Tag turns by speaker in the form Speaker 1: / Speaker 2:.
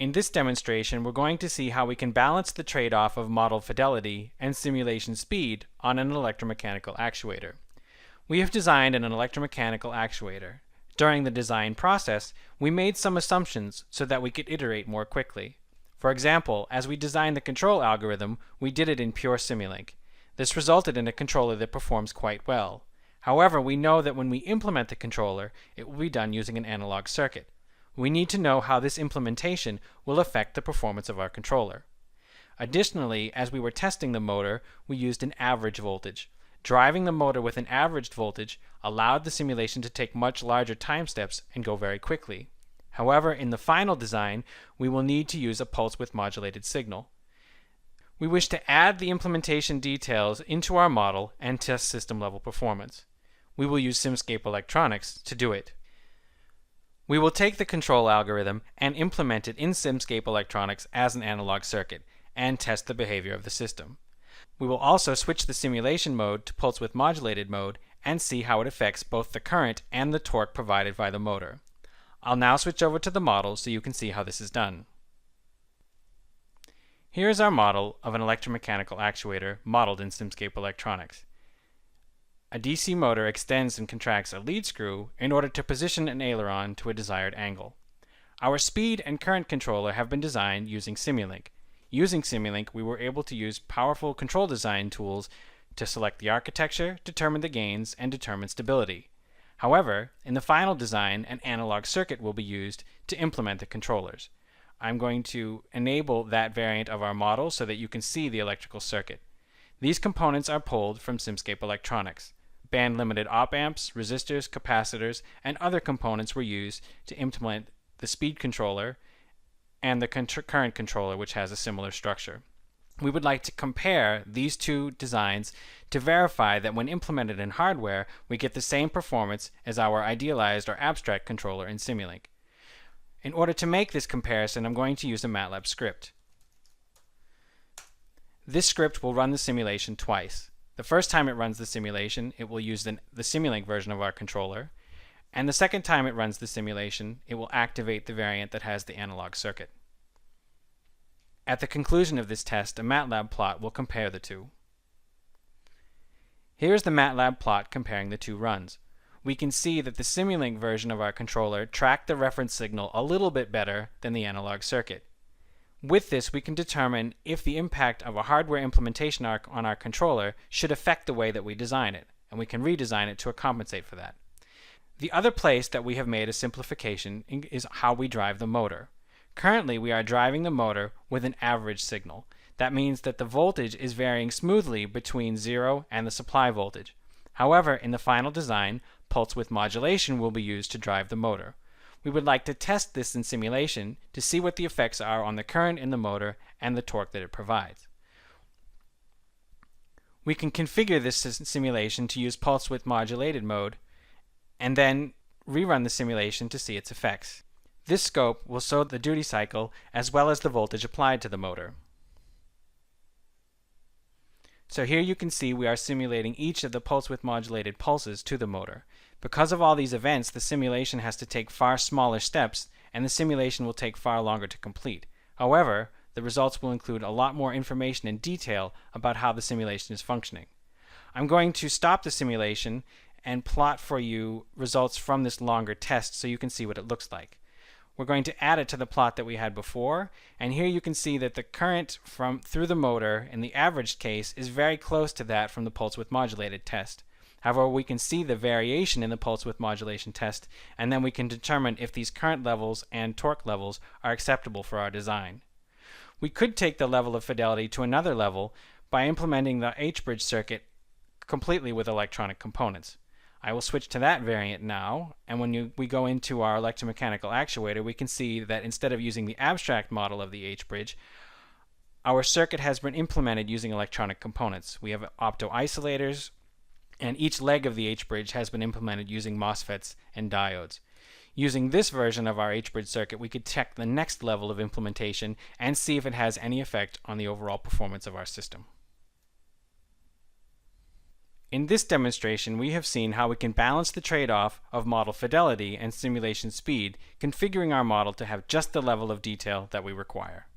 Speaker 1: In this demonstration, we're going to see how we can balance the trade-off of model fidelity and simulation speed on an electromechanical actuator. We have designed an electromechanical actuator. During the design process, we made some assumptions so that we could iterate more quickly. For example, as we designed the control algorithm, we did it in pure Simulink. This resulted in a controller that performs quite well. However, we know that when we implement the controller, it will be done using an analog circuit. We need to know how this implementation will affect the performance of our controller. Additionally, as we were testing the motor, we used an average voltage. Driving the motor with an averaged voltage allowed the simulation to take much larger time steps and go very quickly. However, in the final design, we will need to use a pulse width modulated signal. We wish to add the implementation details into our model and test system level performance. We will use Simscape Electronics to do it. We will take the control algorithm and implement it in Simscape Electronics as an analog circuit and test the behavior of the system. We will also switch the simulation mode to pulse width modulated mode and see how it affects both the current and the torque provided by the motor. I'll now switch over to the model so you can see how this is done. Here is our model of an electromechanical actuator modeled in Simscape Electronics. A DC motor extends and contracts a lead screw in order to position an aileron to a desired angle. Our speed and current controller have been designed using Simulink. Using Simulink, we were able to use powerful control design tools to select the architecture, determine the gains, and determine stability. However, in the final design, an analog circuit will be used to implement the controllers. I'm going to enable that variant of our model so that you can see the electrical circuit. These components are pulled from Simscape Electronics. Band-limited op-amps, resistors, capacitors, and other components were used to implement the speed controller and the current controller, which has a similar structure. We would like to compare these two designs to verify that when implemented in hardware, we get the same performance as our idealized or abstract controller in Simulink. In order to make this comparison, I'm going to use a Matlab script. This script will run the simulation twice. The first time it runs the simulation, it will use the Simulink version of our controller, and the second time it runs the simulation, it will activate the variant that has the analog circuit. At the conclusion of this test, a Matlab plot will compare the two. Here is the Matlab plot comparing the two runs. We can see that the Simulink version of our controller tracked the reference signal a little bit better than the analog circuit. With this, we can determine if the impact of a hardware implementation on our controller should affect the way that we design it, and we can redesign it to compensate for that. The other place that we have made a simplification is how we drive the motor. Currently, we are driving the motor with an average signal. That means that the voltage is varying smoothly between 0 and the supply voltage. However, in the final design, pulse width modulation will be used to drive the motor. We would like to test this in simulation to see what the effects are on the current in the motor and the torque that it provides. We can configure this simulation to use pulse width modulated mode and then rerun the simulation to see its effects. This scope will show the duty cycle as well as the voltage applied to the motor. So here you can see we are simulating each of the pulse width modulated pulses to the motor. Because of all these events, the simulation has to take far smaller steps and the simulation will take far longer to complete. However, the results will include a lot more information and detail about how the simulation is functioning. I'm going to stop the simulation and plot for you results from this longer test so you can see what it looks like. We're going to add it to the plot that we had before, and here you can see that the current through the motor in the averaged case is very close to that from the pulse width modulated test. However, we can see the variation in the pulse width modulation test, and then we can determine if these current levels and torque levels are acceptable for our design. We could take the level of fidelity to another level by implementing the H-bridge circuit completely with electronic components. I will switch to that variant now, and when we go into our electromechanical actuator, we can see that instead of using the abstract model of the H-bridge, our circuit has been implemented using electronic components. We have opto-isolators, and each leg of the H-bridge has been implemented using MOSFETs and diodes. Using this version of our H-bridge circuit, we could check the next level of implementation and see if it has any effect on the overall performance of our system. In this demonstration, we have seen how we can balance the trade-off of model fidelity and simulation speed, configuring our model to have just the level of detail that we require.